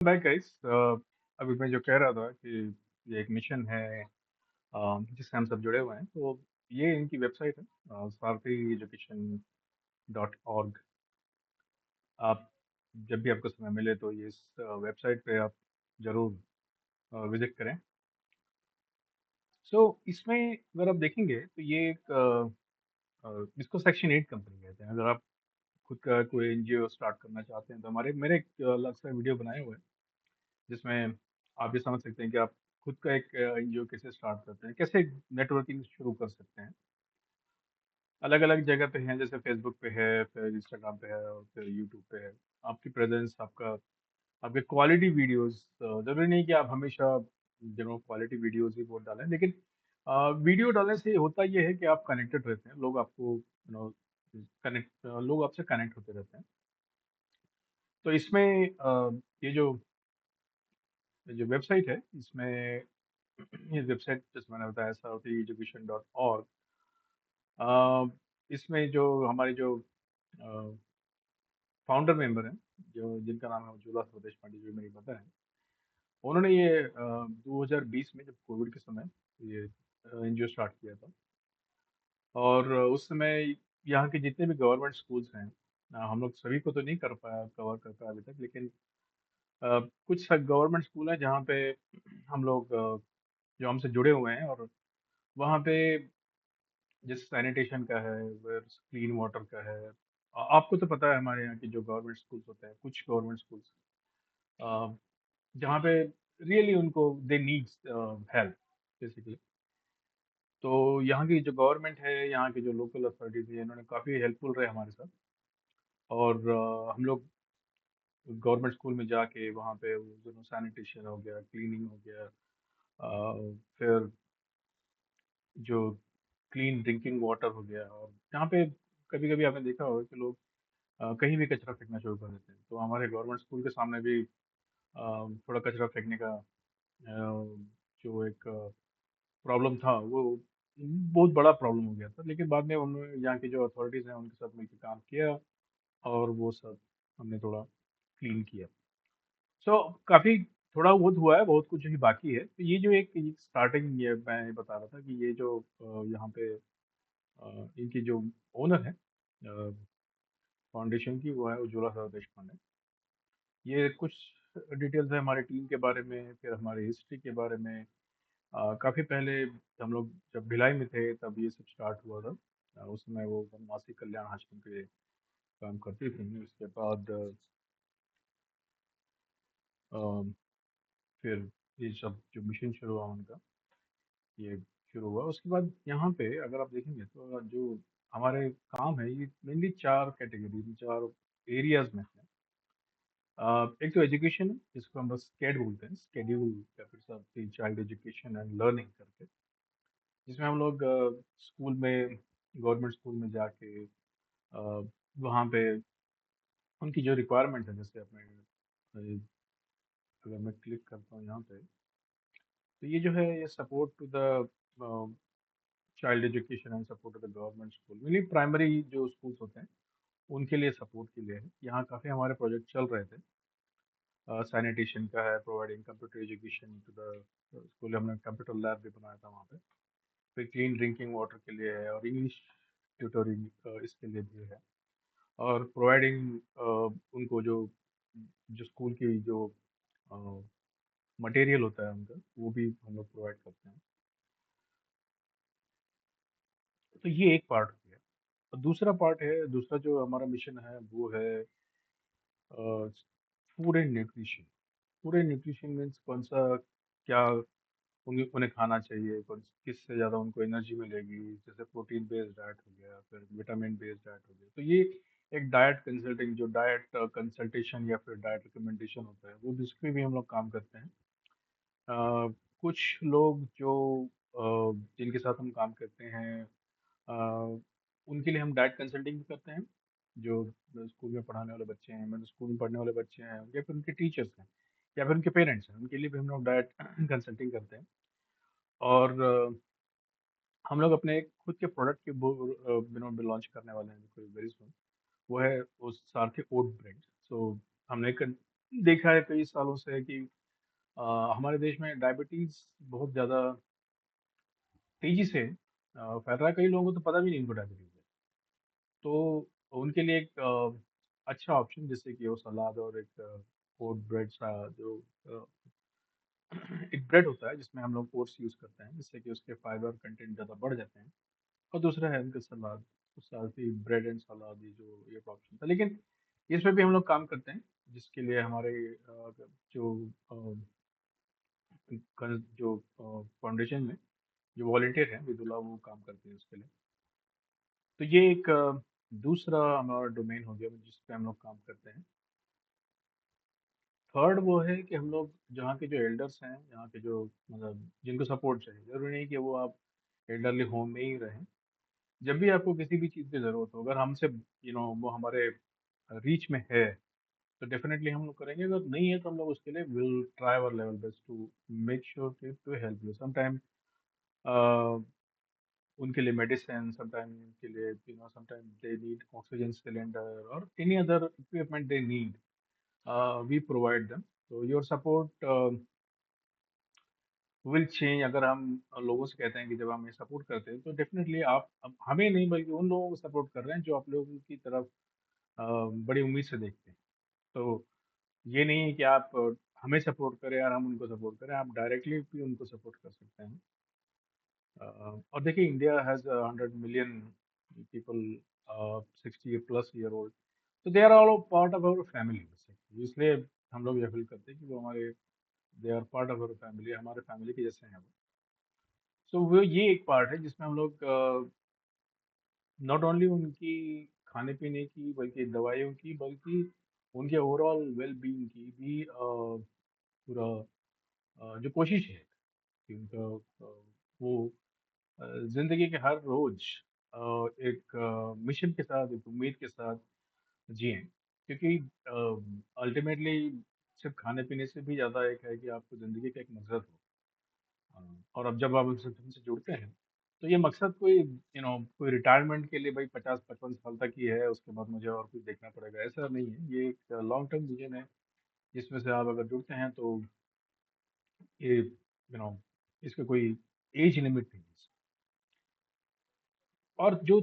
Back guys. अभी मैं जो कह रहा था कि ये एक मिशन है जिससे हम सब जुड़े हुए हैं। तो ये इनकी वेबसाइट है, सारथी एजुकेशन डॉट ऑर्ग। आप जब भी आपको समय मिले तो ये इस वेबसाइट पे आप जरूर विजिट करें। सो इसमें अगर आप देखेंगे तो ये एक इसको सेक्शन 8 कंपनी कहते हैं। अगर आप खुद का कोई एनजीओ स्टार्ट करना चाहते हैं तो हमारे मेरे एक अलग से वीडियो बनाए हुए हैं जिसमें आप ये समझ सकते हैं कि आप खुद का एक एनजीओ कैसे स्टार्ट करते हैं, कैसे नेटवर्किंग शुरू कर सकते हैं। अलग अलग जगह पे हैं, जैसे फेसबुक पे है, फिर इंस्टाग्राम पे है और फिर यूट्यूब पे है। आपकी प्रेजेंस, आपका आपके क्वालिटी वीडियोस, जरूरी नहीं कि आप हमेशा क्वालिटी वीडियोस ही बहुत डालें, लेकिन वीडियो डालने से होता ये है कि आप कनेक्टेड रहते हैं, लोग आपको कनेक्ट लोग आपसे कनेक्ट होते रहते हैं। तो इसमें ये जो जो वेबसाइट है इसमें ये वेबसाइट जैसे मैंने बताया साउथी एजुकेशन डॉट ऑर्ग। इसमें जो हमारे जो फाउंडर मेंबर हैं, जो जिनका नाम है उज्ज्वला स्वदेश पांडे, जो मेरी मदर है, उन्होंने ये 2020 में जब कोविड के समय ये एनजीओ स्टार्ट किया था। और उस समय यहाँ के जितने भी गवर्नमेंट स्कूल्स हैं, हम लोग सभी को तो नहीं कर पाया कवर कर पाया अभी तक, लेकिन कुछ गवर्नमेंट स्कूल हैं जहाँ पे हम लोग जो हमसे जुड़े हुए हैं। और वहाँ पे जैसे सैनिटेशन का है, फिर क्लीन वाटर का है। आपको तो पता है हमारे यहाँ की जो गवर्नमेंट स्कूल्स होते हैं, कुछ गवर्नमेंट स्कूल्स जहाँ पे रियली उनको दे नीड्स हेल्प बेसिकली। तो यहाँ की जो गवर्नमेंट है, यहाँ के जो लोकल अथॉरिटीज है, इन्होंने काफ़ी हेल्पफुल रहे हमारे साथ। और हम लोग गवर्नमेंट स्कूल में जाके वहाँ पे सैनिटेशन हो गया, क्लीनिंग हो गया, फिर जो क्लीन ड्रिंकिंग वाटर हो गया। और यहाँ पे कभी कभी आपने देखा होगा कि लोग कहीं भी कचरा फेंकना शुरू कर देते हैं। तो हमारे गवर्नमेंट स्कूल के सामने भी थोड़ा कचरा फेंकने का जो एक प्रॉब्लम था, वो बहुत बड़ा प्रॉब्लम हो गया था। लेकिन बाद में उन्होंने, यहाँ की जो अथॉरिटीज़ हैं, उनके साथ मिलकर काम किया और वो सब हमने थोड़ा क्लीन किया। सो काफ़ी थोड़ा बहुत हुआ है, बहुत कुछ ही बाकी है। तो ये जो एक स्टार्टिंग, ये मैं ये बता रहा था कि ये जो यहाँ पे इनकी जो ओनर है फाउंडेशन की, वो है उज्ज्वला सर देशपांडे। ये कुछ डिटेल्स है हमारी टीम के बारे में, फिर हमारी हिस्ट्री के बारे में। काफ़ी पहले हम लोग जब भिलाई में थे तब ये सब स्टार्ट हुआ था। उस समय वो वनवासी कल्याण आश्रम पे काम करती थी। उसके बाद अ, फिर ये सब जो मिशन शुरू हुआ उनका, ये शुरू हुआ। उसके बाद यहाँ पे अगर आप देखेंगे तो जो हमारे काम है, ये मेनली 4 कैटेगरी, 4 एरियाज में है। एक तो एजुकेशन है, जिसको हम लोग स्केड बोलते हैं, स्केड्यूल या फिर साथ चाइल्ड एजुकेशन एंड लर्निंग करके, जिसमें हम लोग स्कूल में, गवर्नमेंट स्कूल में जाके वहाँ पे उनकी जो रिक्वायरमेंट है, जैसे अपने अगर मैं क्लिक करता हूँ यहाँ पे, तो ये जो है ये support to the child education and support to the government school, mainly primary जो स्कूल्स होते हैं उनके लिए सपोर्ट के लिए है। यहाँ काफ़ी हमारे प्रोजेक्ट चल रहे थे। सैनिटेशन का है, providing computer education to the school, हमने कंप्यूटर लैब भी बनाया था वहाँ पे। फिर क्लीन ड्रिंकिंग वाटर के लिए है, और इंग्लिश ट्यूटोरिंग इसके लिए भी है। और प्रोवाइडिंग उनको जो जो स्कूल की जो मटेरियल होता है उनका, वो भी हम लोग प्रोवाइड करते हैं। तो ये एक पार्ट हो गया। और दूसरा पार्ट है, दूसरा जो हमारा मिशन है वो है food and nutrition. Food and nutrition means कौन सा, क्या उन्हें उन्हें खाना चाहिए, कौन किससे ज़्यादा उनको एनर्जी मिलेगी। जैसे प्रोटीन बेस्ड डाइट हो गया, फिर विटामिन बेस्ड डाइट हो गया। तो ये एक डाइट कंसल्टिंग, जो डाइट कंसल्टेशन या फिर डाइट रिकमेंडेशन होता है, वो जिसपे भी हम लोग काम करते हैं। कुछ लोग जो जिनके साथ हम काम करते हैं, अ, उनके लिए हम डाइट कंसल्टिंग भी करते हैं। जो स्कूल में पढ़ाने वाले बच्चे हैं, मतलब स्कूल में पढ़ने वाले बच्चे हैं, या फिर उनके टीचर्स हैं, या फिर उनके पेरेंट्स हैं, उनके लिए भी हम लोग डाइट कंसल्टिंग करते हैं। और हम लोग अपने एक खुद के प्रोडक्ट के भी लॉन्च करने वाले हैं कोई वेरी सुन। वो है उस सारथी ओट ब्रेड। सो हमने देखा है कई सालों से कि हमारे देश में डायबिटीज़ बहुत ज़्यादा तेज़ी से फैल रहा है, कई लोगों को तो पता भी नहीं उनको डायबिटीज़ है। तो उनके लिए एक अच्छा ऑप्शन जैसे कि वो सलाद और एक ओट ब्रेड सा जो अ, एक ब्रेड होता है जिसमें हम लोग ओट्स यूज़ करते हैं, जिससे कि उसके फाइबर कंटेंट ज़्यादा बढ़ जाते हैं। और दूसरा है उनका सलाद, तो साथ ही ब्रेड एंड सलाद ये जो एक ऑप्शन था। लेकिन इस पे भी हम लोग काम करते हैं, जिसके लिए हमारे जो जो फाउंडेशन में जो वॉलंटियर हैं विदुला वो काम करते हैं उसके लिए। तो ये एक दूसरा हमारा डोमेन हो गया जिस पे हम लोग काम करते हैं। थर्ड वो है कि हम लोग जहाँ के जो एल्डर्स हैं, यहाँ के जो मतलब जिनको सपोर्ट चाहिए, ज़रूरी नहीं कि वो आप एल्डरली होम में ही रहें। जब भी आपको किसी भी चीज़ की ज़रूरत हो, अगर हमसे वो हमारे रीच में है, तो डेफ़िनेटली हम लोग करेंगे, अगर नहीं है तो हम लोग उसके लिए will try our level best to make sure कि to help you. Sometime uh, उनके लिए मेडिसिन, समटाइम उनके लिए sometime they need oxygen cylinder और any other equipment they need, we provide them. तो योर सपोर्ट विल चेंज। अगर हम लोगों से कहते हैं कि जब हम ये सपोर्ट करते हैं, तो डेफ़िनेटली आप अब हमें नहीं बल्कि उन लोगों को सपोर्ट कर रहे हैं जो आप लोगों की तरफ अ, बड़ी उम्मीद से देखते हैं। तो ये नहीं है कि आप हमें सपोर्ट करें और हम उनको सपोर्ट करें, आप डायरेक्टली भी उनको सपोर्ट कर सकते हैं। और देखिए India has 100 million people 60 plus year old, तो they are all part of our family. इसलिए हम लोग ये फील करते हैं कि वो हमारे they are part of our family, हमारे फैमिली के जैसे हैं वो। सो वो ये एक पार्ट है जिसमें हम लोग नॉट ओनली उनकी खाने-पीने की बल्कि दवाइयों की बल्कि उनके ओवरऑल वेल बीइंग की भी पूरा जो कोशिश है कि उनका वो ज़िंदगी के हर रोज़ एक मिशन के साथ, एक उम्मीद के साथ जिएँ। क्योंकि अल्टीमेटली सिर्फ़ खाने-पीने से भी ज़्यादा एक है कि आपको ज़िंदगी का एक मकसद हो। और अब जब आप उनसे जुड़ते हैं, तो ये मकसद कोई कोई रिटायरमेंट के लिए भाई 50-55 साल तक ही है, उसके बाद मुझे और कुछ देखना पड़ेगा, ऐसा नहीं है। ये एक लॉन्ग टर्म विज़न है, जिसमें से आप अगर जुड़ते हैं तो ये इसका कोई एज लिमिट नहीं है। और जो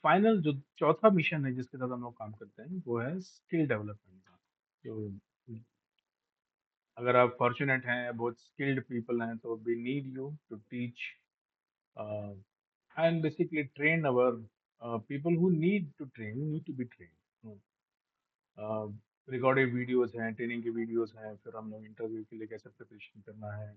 फाइनल जो चौथा मिशन है जिसके साथ हम लोग काम करते हैं, वो है स्किल डेवलपमेंट का। जो अगर आप फॉर्च्यूनेट हैं, बहुत स्किल्ड पीपल हैं, तो we need you to teach and basically train our people who need to train, who need to be trained. Recorded videos हैं, ट्रेनिंग की वीडियोस हैं, फिर हम लोग इंटरव्यू के लिए कैसे प्रिपरेशन करना है,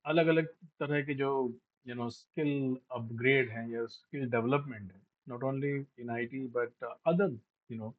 अलग अलग तरह के जो स्किल अपग्रेड हैं या स्किल डेवलपमेंट है, not only in IT but other you know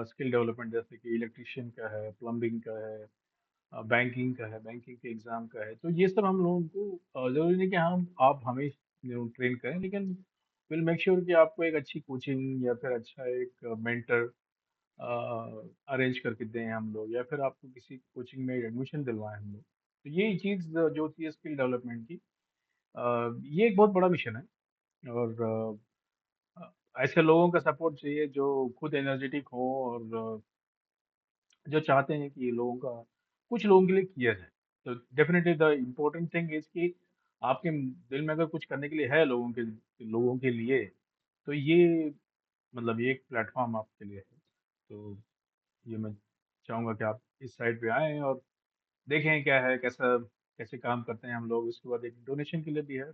skill development, जैसे कि इलेक्ट्रिशियन का है, प्लम्बिंग का है, बैंकिंग का है, बैंकिंग के एग्ज़ाम का है। तो ये सब हम लोगों को ज़रूरी नहीं कि हम आप हमें ट्रेन करें, लेकिन विल मेक श्योर कि आपको एक अच्छी कोचिंग या फिर अच्छा एक मेंटर अरेंज करके दें हम लोग, या फिर आपको किसी कोचिंग में एडमिशन दिलवाएँ हम लोग। तो ये चीज़ जो होती है स्किल डेवलपमेंट की, ये एक बहुत बड़ा मिशन है। और ऐसे लोगों का सपोर्ट चाहिए जो खुद एनर्जेटिक हों और जो चाहते हैं कि लोगों का कुछ लोगों के लिए किया जाए। तो definitely the important thing is कि आपके दिल में अगर कुछ करने के लिए है लोगों के लिए, तो ये मतलब ये एक प्लेटफ़ॉर्म आपके लिए है। तो ये मैं चाहूँगा कि आप इस साइट पे आएँ और देखें क्या है, कैसे काम करते हैं हम लोग। उसके बाद एक डोनेशन के लिए भी है,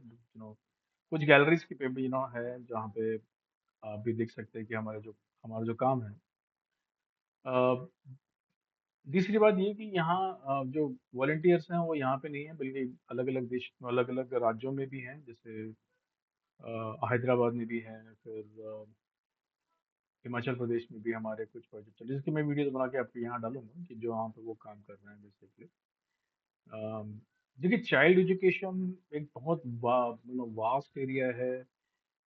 कुछ गैलरीज़ की पे भी है, जहाँ पे आप भी देख सकते हैं कि हमारा जो काम है। अ तीसरी बात ये कि यहाँ जो वॉलंटियर्स हैं वो यहाँ पे नहीं है, बल्कि अलग-अलग राज्यों में भी हैं, जैसे हैदराबाद में भी हैं, फिर हिमाचल प्रदेश में भी हमारे कुछ प्रोजेक्ट चल रहे हैं, जिसकी मैं वीडियोज़ बना के आपको यहाँ डालूँगा कि जो वहाँ पे वो काम कर रहे हैं बेसिकली। अम, देखिए चाइल्ड एजुकेशन एक बहुत वास्ट एरिया है।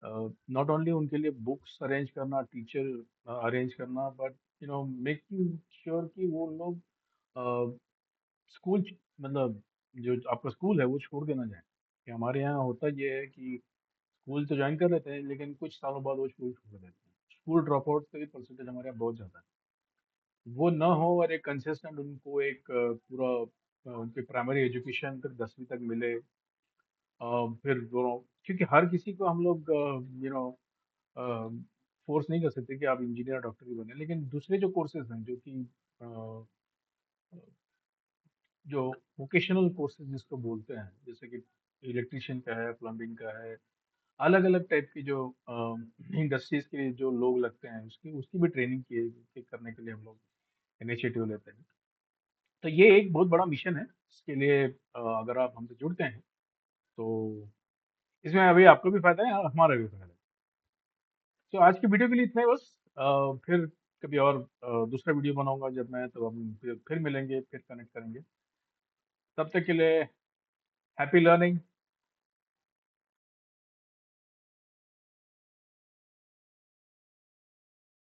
नॉट ओनली उनके लिए बुक्स अरेंज करना, टीचर अरेंज करना, बट मेकिंग श्योर कि वो लोग स्कूल मतलब जो आपका स्कूल है वो छोड़ के ना जाएँ। कि हमारे यहाँ होता ये है कि स्कूल तो जॉइन कर लेते हैं, लेकिन कुछ सालों बाद वो स्कूल छोड़ देते हैं। स्कूल ड्रॉपआउट का भी परसेंटेज हमारे यहाँ बहुत ज़्यादा है। वो ना हो और एक कंसिस्टेंट उनको एक पूरा उनके प्राइमरी एजुकेशन तक 10वीं तक मिले। फिर वो, क्योंकि हर किसी को हम लोग यू नो फोर्स नहीं कर सकते कि आप इंजीनियर डॉक्टर ही बने, लेकिन दूसरे जो कोर्सेज हैं जो कि अ, जो वोकेशनल कोर्सेज जिसको बोलते हैं, जैसे कि इलेक्ट्रिशियन का है, प्लम्बिंग का है, अलग अलग टाइप की जो इंडस्ट्रीज के लिए जो लोग लगते हैं, उसकी उसकी भी ट्रेनिंग करने के लिए हम लोग इनिशिएटिव लेते हैं। तो ये एक बहुत बड़ा मिशन है। इसके लिए अगर आप हमसे जुड़ते हैं तो इसमें अभी आपको भी फायदा है और हमारा भी फायदा है। तो आज की वीडियो के लिए इतना ही बस। फिर कभी और दूसरा वीडियो बनाऊंगा जब मैं, तो हम फिर मिलेंगे, फिर कनेक्ट करेंगे। तब तक के लिए हैप्पी लर्निंग।